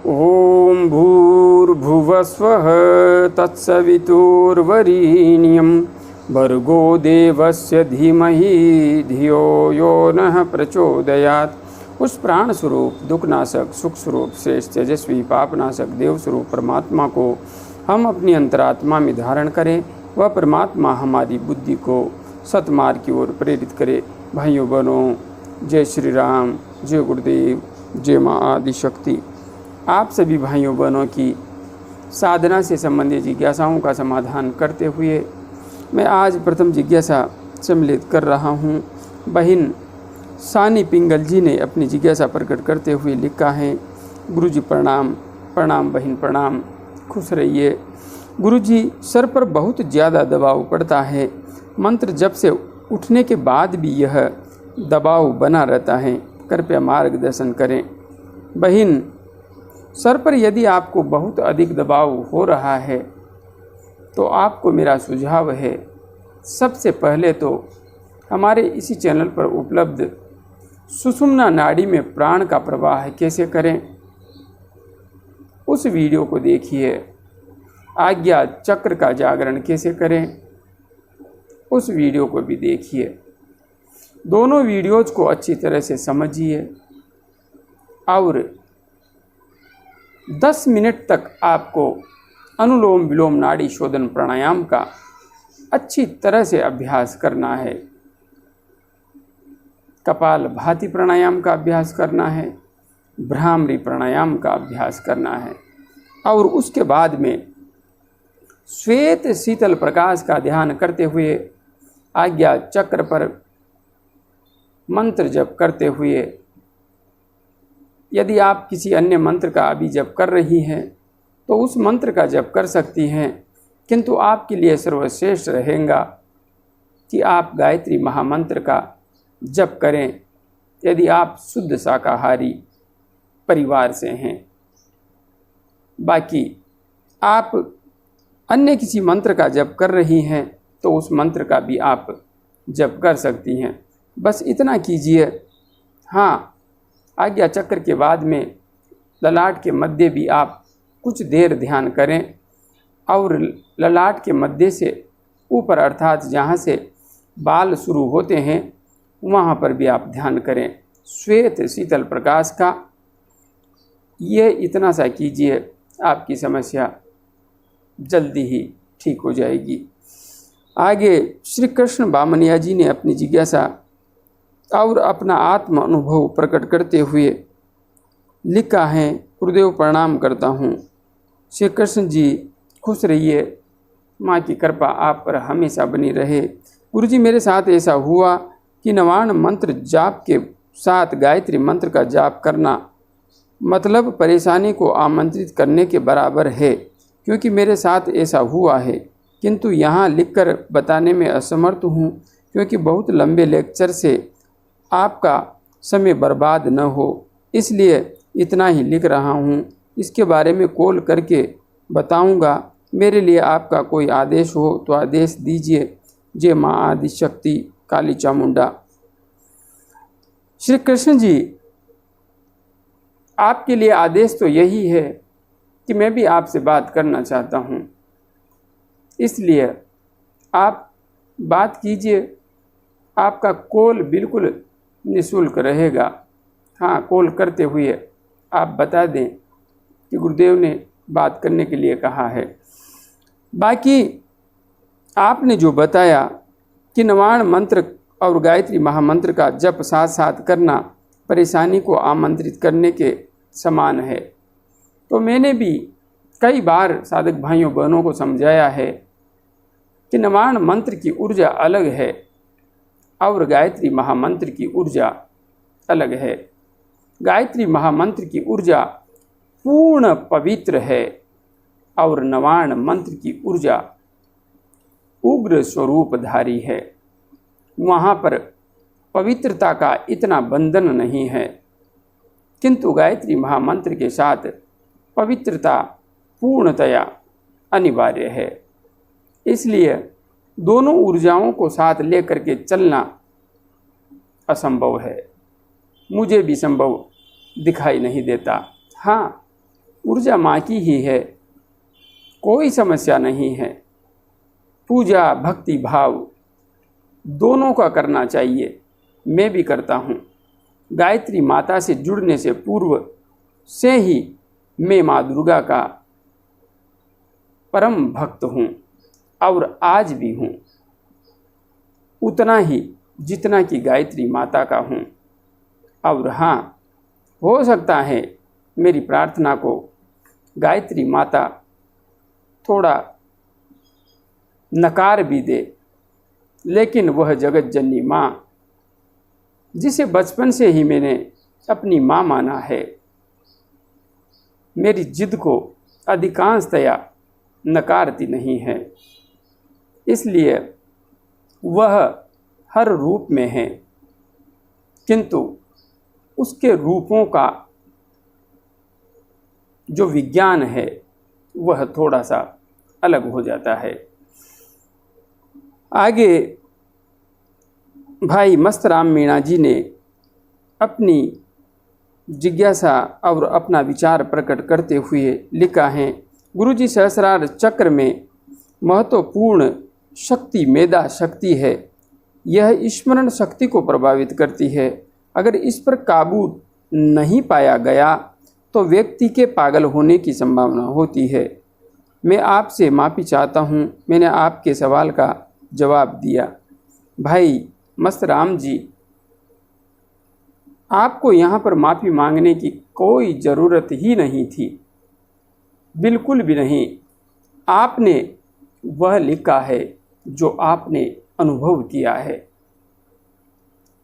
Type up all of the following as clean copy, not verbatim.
ओम भूर्भुवस्वः तत्सवितुर्वरेण्यं भर्गो देवस्य धीमहि धियो यो नः प्रचोदयात्। उस प्राण स्वरूप, दुखनाशक, सुख स्वरूप, श्रेष्ठ, तेजस्वी, पापनाशक देव स्वरूप परमात्मा को हम अपनी अंतरात्मा में धारण करें। वह परमात्मा हमारी बुद्धि को सतमार्ग की ओर प्रेरित करे। भाइयों बहनों, जय श्री राम, जय गुरुदेव, जय माँ आदि शक्ति। आप सभी भाइयों बहनों की साधना से संबंधित जिज्ञासाओं का समाधान करते हुए मैं आज प्रथम जिज्ञासा सम्मिलित कर रहा हूँ। बहन सानी पिंगल जी ने अपनी जिज्ञासा प्रकट करते हुए लिखा है, गुरुजी प्रणाम। प्रणाम बहन, प्रणाम, खुश रहिए। गुरुजी, सर पर बहुत ज़्यादा दबाव पड़ता है। मंत्र जप से उठने के बाद भी यह दबाव बना रहता है, कृपया मार्गदर्शन करें। बहन, सर पर यदि आपको बहुत अधिक दबाव हो रहा है तो आपको मेरा सुझाव है, सबसे पहले तो हमारे इसी चैनल पर उपलब्ध सुषुम्ना नाड़ी में प्राण का प्रवाह कैसे करें, उस वीडियो को देखिए। आज्ञा चक्र का जागरण कैसे करें, उस वीडियो को भी देखिए। दोनों वीडियोज़ को अच्छी तरह से समझिए और 10 मिनट तक आपको अनुलोम विलोम नाड़ी शोधन प्राणायाम का अच्छी तरह से अभ्यास करना है। कपाल भाती प्राणायाम का अभ्यास करना है, भ्रामरी प्राणायाम का अभ्यास करना है और उसके बाद में श्वेत शीतल प्रकाश का ध्यान करते हुए आज्ञा चक्र पर मंत्र जप करते हुए, यदि आप किसी अन्य मंत्र का अभी जप कर रही हैं तो उस मंत्र का जप कर सकती हैं, किंतु आपके लिए सर्वश्रेष्ठ रहेगा कि आप गायत्री महामंत्र का जप करें यदि आप शुद्ध शाकाहारी परिवार से हैं। बाकी आप अन्य किसी मंत्र का जप कर रही हैं तो उस मंत्र का भी आप जप कर सकती हैं। बस इतना कीजिए। हाँ, आज्ञा चक्र के बाद में ललाट के मध्य भी आप कुछ देर ध्यान करें और ललाट के मध्य से ऊपर अर्थात जहाँ से बाल शुरू होते हैं वहाँ पर भी आप ध्यान करें श्वेत शीतल प्रकाश का। ये इतना सा कीजिए, आपकी समस्या जल्दी ही ठीक हो जाएगी। आगे श्री कृष्ण बामनिया जी ने अपनी जिज्ञासा और अपना आत्म अनुभव प्रकट करते हुए लिखा है, गुरुदेव प्रणाम करता हूँ। श्री कृष्ण जी खुश रहिए, माँ की कृपा आप पर हमेशा बनी रहे। गुरुजी, मेरे साथ ऐसा हुआ कि नवाण मंत्र जाप के साथ गायत्री मंत्र का जाप करना मतलब परेशानी को आमंत्रित करने के बराबर है, क्योंकि मेरे साथ ऐसा हुआ है, किंतु यहाँ लिखकर बताने में असमर्थ हूँ क्योंकि बहुत लंबे लेक्चर से आपका समय बर्बाद न हो, इसलिए इतना ही लिख रहा हूँ। इसके बारे में कॉल करके बताऊँगा। मेरे लिए आपका कोई आदेश हो तो आदेश दीजिए। जय माँ आदि शक्ति काली चामुंडा। श्री कृष्ण जी, आपके लिए आदेश तो यही है कि मैं भी आपसे बात करना चाहता हूँ, इसलिए आप बात कीजिए। आपका कॉल बिल्कुल निःशुल्क रहेगा। हाँ, कॉल करते हुए आप बता दें कि गुरुदेव ने बात करने के लिए कहा है। बाकी आपने जो बताया कि नवाण मंत्र और गायत्री महामंत्र का जप साथ साथ करना परेशानी को आमंत्रित करने के समान है, तो मैंने भी कई बार साधक भाइयों बहनों को समझाया है कि नवाण मंत्र की ऊर्जा अलग है और गायत्री महामंत्र की ऊर्जा अलग है। गायत्री महामंत्र की ऊर्जा पूर्ण पवित्र है और नवाण मंत्र की ऊर्जा उग्र स्वरूपधारी है। वहाँ पर पवित्रता का इतना बंधन नहीं है, किंतु गायत्री महामंत्र के साथ पवित्रता पूर्णतया अनिवार्य है। इसलिए दोनों ऊर्जाओं को साथ लेकर के चलना असंभव है, मुझे भी संभव दिखाई नहीं देता। हाँ, ऊर्जा माँ की ही है, कोई समस्या नहीं है। पूजा भक्ति भाव दोनों का करना चाहिए, मैं भी करता हूँ। गायत्री माता से जुड़ने से पूर्व से ही मैं माँ दुर्गा का परम भक्त हूँ और आज भी हूँ, उतना ही जितना कि गायत्री माता का हूँ। और हाँ, हो सकता है मेरी प्रार्थना को गायत्री माता थोड़ा नकार भी दे, लेकिन वह जगत जननी माँ, जिसे बचपन से ही मैंने अपनी माँ माना है, मेरी जिद को अधिकांशतया नकारती नहीं है। इसलिए वह हर रूप में है, किंतु उसके रूपों का जो विज्ञान है वह थोड़ा सा अलग हो जाता है। आगे भाई मस्तराम मीणा जी ने अपनी जिज्ञासा और अपना विचार प्रकट करते हुए लिखा है, गुरुजी सहस्रार चक्र में महत्वपूर्ण शक्ति मेधा शक्ति है। यह स्मरण शक्ति को प्रभावित करती है। अगर इस पर काबू नहीं पाया गया तो व्यक्ति के पागल होने की संभावना होती है। मैं आपसे माफ़ी चाहता हूँ, मैंने आपके सवाल का जवाब दिया। भाई मस्तराम जी, आपको यहाँ पर माफ़ी मांगने की कोई ज़रूरत ही नहीं थी, बिल्कुल भी नहीं। आपने वह लिखा है जो आपने अनुभव किया है।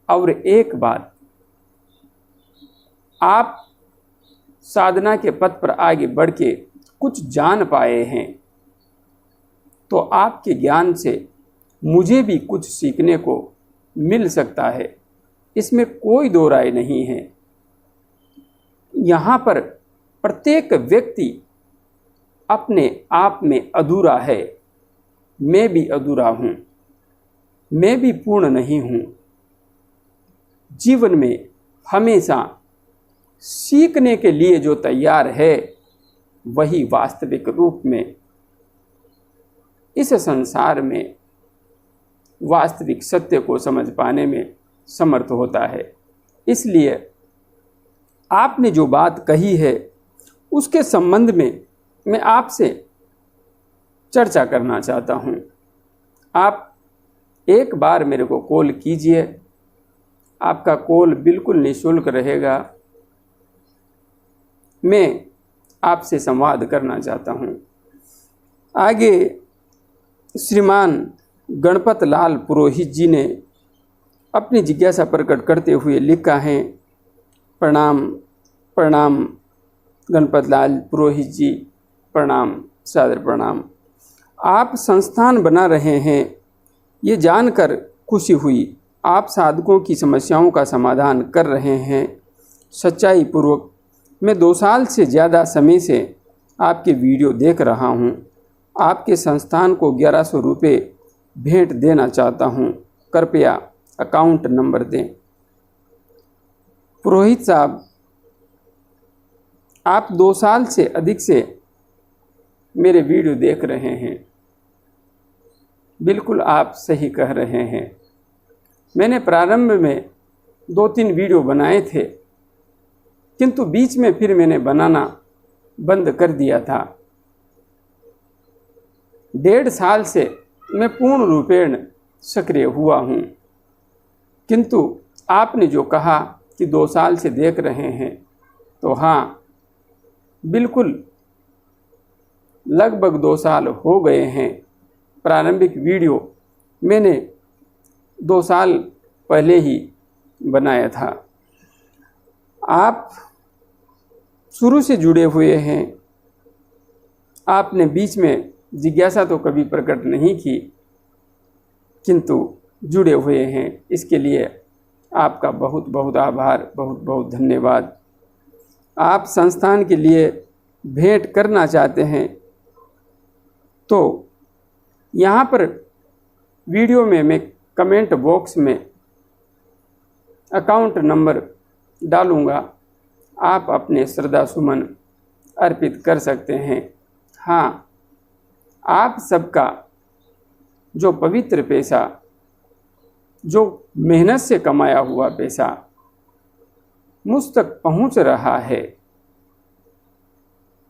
और एक बात, आप साधना के पथ पर आगे बढ़ के कुछ जान पाए हैं, तो आपके ज्ञान से मुझे भी कुछ सीखने को मिल सकता है, इसमें कोई दो राय नहीं है। यहाँ पर प्रत्येक व्यक्ति अपने आप में अधूरा है। मैं भी अधूरा हूँ, मैं भी पूर्ण नहीं हूँ। जीवन में हमेशा सीखने के लिए जो तैयार है वही वास्तविक रूप में इस संसार में वास्तविक सत्य को समझ पाने में समर्थ होता है। इसलिए आपने जो बात कही है उसके संबंध में मैं आपसे चर्चा करना चाहता हूँ। आप एक बार मेरे को कॉल कीजिए, आपका कॉल बिल्कुल निःशुल्क रहेगा। मैं आपसे संवाद करना चाहता हूँ। आगे श्रीमान गणपत लाल पुरोहित जी ने अपनी जिज्ञासा प्रकट करते हुए लिखा है, प्रणाम प्रणाम गणपत लाल पुरोहित जी, प्रणाम, सादर प्रणाम। आप संस्थान बना रहे हैं, ये जानकर खुशी हुई। आप साधकों की समस्याओं का समाधान कर रहे हैं सच्चाई पूर्वक। मैं 2 साल से ज़्यादा समय से आपके वीडियो देख रहा हूँ। आपके संस्थान को 1100 रुपये भेंट देना चाहता हूँ, कृपया अकाउंट नंबर दें। पुरोहित साहब, आप 2 साल से अधिक से मेरे वीडियो देख रहे हैं, बिल्कुल आप सही कह रहे हैं। मैंने प्रारंभ में 2-3 वीडियो बनाए थे, किंतु बीच में फिर मैंने बनाना बंद कर दिया था। 1.5 साल से मैं पूर्ण रूपेण सक्रिय हुआ हूँ, किंतु आपने जो कहा कि 2 साल से देख रहे हैं, तो हाँ, बिल्कुल लगभग 2 साल हो गए हैं। प्रारंभिक वीडियो मैंने 2 साल पहले ही बनाया था। आप शुरू से जुड़े हुए हैं। आपने बीच में जिज्ञासा तो कभी प्रकट नहीं की, किंतु जुड़े हुए हैं। इसके लिए आपका बहुत बहुत आभार, बहुत बहुत धन्यवाद। आप संस्थान के लिए भेंट करना चाहते हैं तो यहाँ पर वीडियो में मैं कमेंट बॉक्स में अकाउंट नंबर डालूँगा। आप अपने श्रद्धा सुमन अर्पित कर सकते हैं। हाँ, आप सबका जो पवित्र पैसा, जो मेहनत से कमाया हुआ पैसा मुझ तक पहुंच रहा है,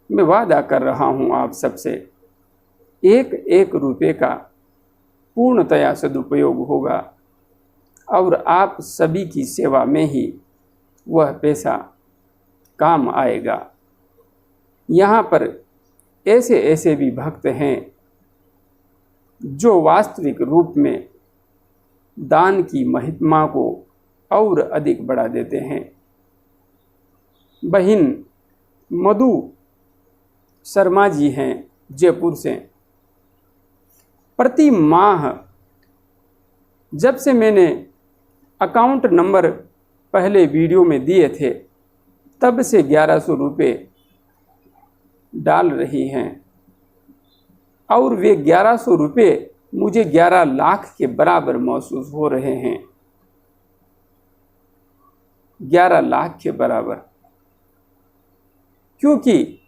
मैं वादा कर रहा हूं आप सबसे, एक एक रुपये का पूर्णतया सदुपयोग होगा और आप सभी की सेवा में ही वह पैसा काम आएगा। यहाँ पर ऐसे ऐसे भी भक्त हैं जो वास्तविक रूप में दान की महिमा को और अधिक बढ़ा देते हैं। बहन मधु शर्मा जी हैं, जयपुर से। प्रति माह जब से मैंने अकाउंट नंबर पहले वीडियो में दिए थे, तब से 1100 रुपये डाल रही हैं और वे 1100 रुपये मुझे 11 लाख के बराबर महसूस हो रहे हैं। 11 लाख के बराबर, क्योंकि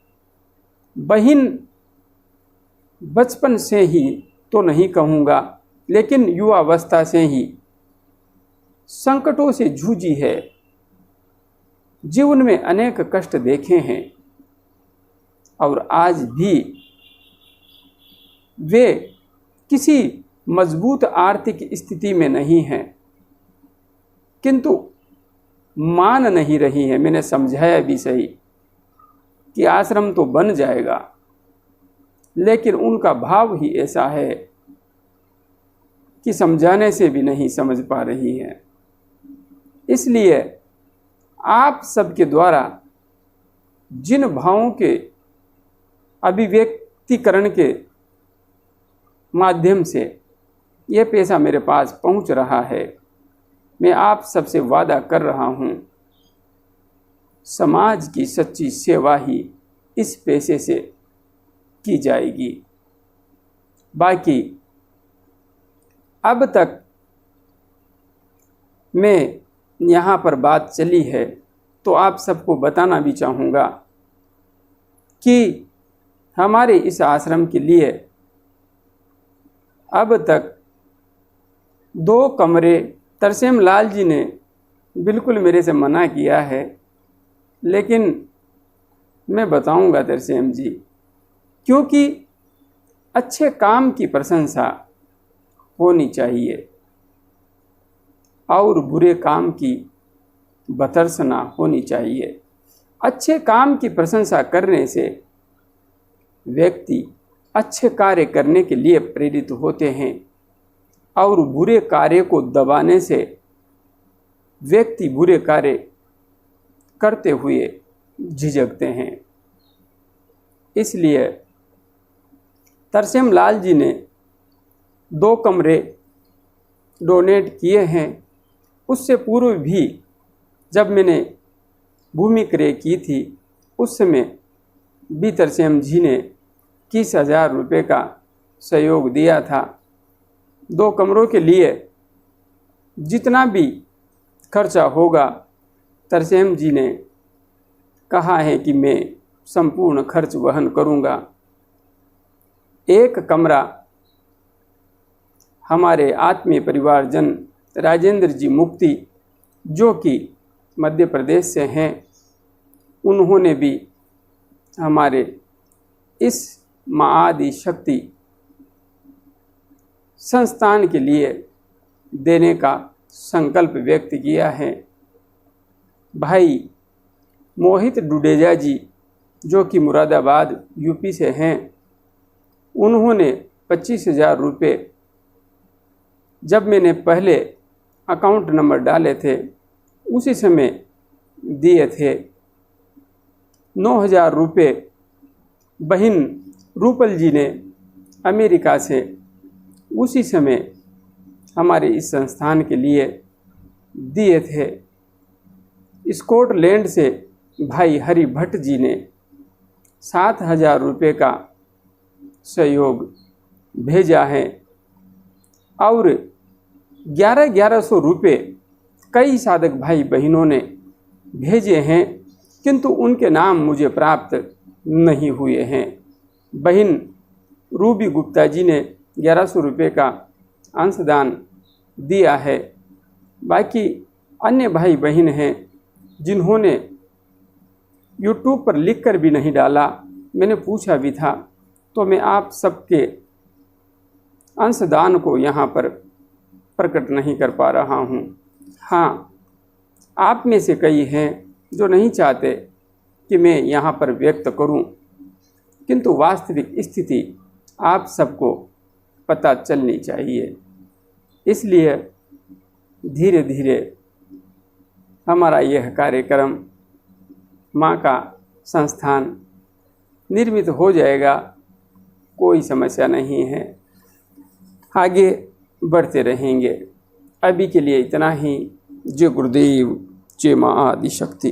बहन बचपन से ही तो नहीं कहूँगा, लेकिन युवावस्था से ही संकटों से जूझी है, जीवन में अनेक कष्ट देखे हैं और आज भी वे किसी मजबूत आर्थिक स्थिति में नहीं हैं, किंतु मान नहीं रही है। मैंने समझाया भी सही कि आश्रम तो बन जाएगा, लेकिन उनका भाव ही ऐसा है कि समझाने से भी नहीं समझ पा रही है। इसलिए आप सबके द्वारा जिन भावों के अभिव्यक्तिकरण के माध्यम से यह पैसा मेरे पास पहुंच रहा है, मैं आप सबसे वादा कर रहा हूं, समाज की सच्ची सेवा ही इस पैसे से की जाएगी। बाकी अब तक मैं यहाँ पर बात चली है तो आप सबको बताना भी चाहूँगा कि हमारे इस आश्रम के लिए अब तक 2 कमरे तरसेम लाल जी ने बिल्कुल मेरे से मना किया है, लेकिन मैं बताऊंगा तरसेम जी, क्योंकि अच्छे काम की प्रशंसा होनी चाहिए और बुरे काम की भर्त्सना होनी चाहिए। अच्छे काम की प्रशंसा करने से व्यक्ति अच्छे कार्य करने के लिए प्रेरित होते हैं और बुरे कार्य को दबाने से व्यक्ति बुरे कार्य करते हुए झिझकते हैं। इसलिए तरसेम लाल जी ने 2 कमरे डोनेट किए हैं। उससे पूर्व भी जब मैंने भूमि क्रय की थी, उस समय भी तरसेम जी ने 21,000 रुपये का सहयोग दिया था। 2 कमरों के लिए जितना भी खर्चा होगा, तरसेम जी ने कहा है कि मैं संपूर्ण खर्च वहन करूंगा। 1 कमरा हमारे आत्मीय परिवारजन राजेंद्र जी मुक्ति, जो कि मध्य प्रदेश से हैं, उन्होंने भी हमारे इस माँ आदि शक्ति संस्थान के लिए देने का संकल्प व्यक्त किया है। भाई मोहित डुडेजा जी, जो कि मुरादाबाद यूपी से हैं, उन्होंने 25,000 रुपये जब मैंने पहले अकाउंट नंबर डाले थे उसी समय दिए थे। 9,000 रुपये बहन रूपल जी ने अमेरिका से उसी समय हमारे इस संस्थान के लिए दिए थे। स्कॉटलैंड से भाई हरि भट्ट जी ने 7,000 रुपये का सहयोग भेजा है और 1100 रुपये कई साधक भाई बहनों ने भेजे हैं, किंतु उनके नाम मुझे प्राप्त नहीं हुए हैं। बहन रूबी गुप्ता जी ने 1100 रुपये का अंशदान दिया है। बाकी अन्य भाई बहन हैं जिन्होंने यूट्यूब पर लिखकर भी नहीं डाला, मैंने पूछा भी था, तो मैं आप सबके अंशदान को यहाँ पर प्रकट नहीं कर पा रहा हूँ। हाँ, आप में से कई हैं जो नहीं चाहते कि मैं यहाँ पर व्यक्त करूँ, किंतु वास्तविक स्थिति आप सबको पता चलनी चाहिए। इसलिए धीरे धीरे हमारा यह कार्यक्रम माँ का संस्थान निर्मित हो जाएगा, कोई समस्या नहीं है, आगे बढ़ते रहेंगे। अभी के लिए इतना ही। जय गुरुदेव, जय माँ आदि शक्ति।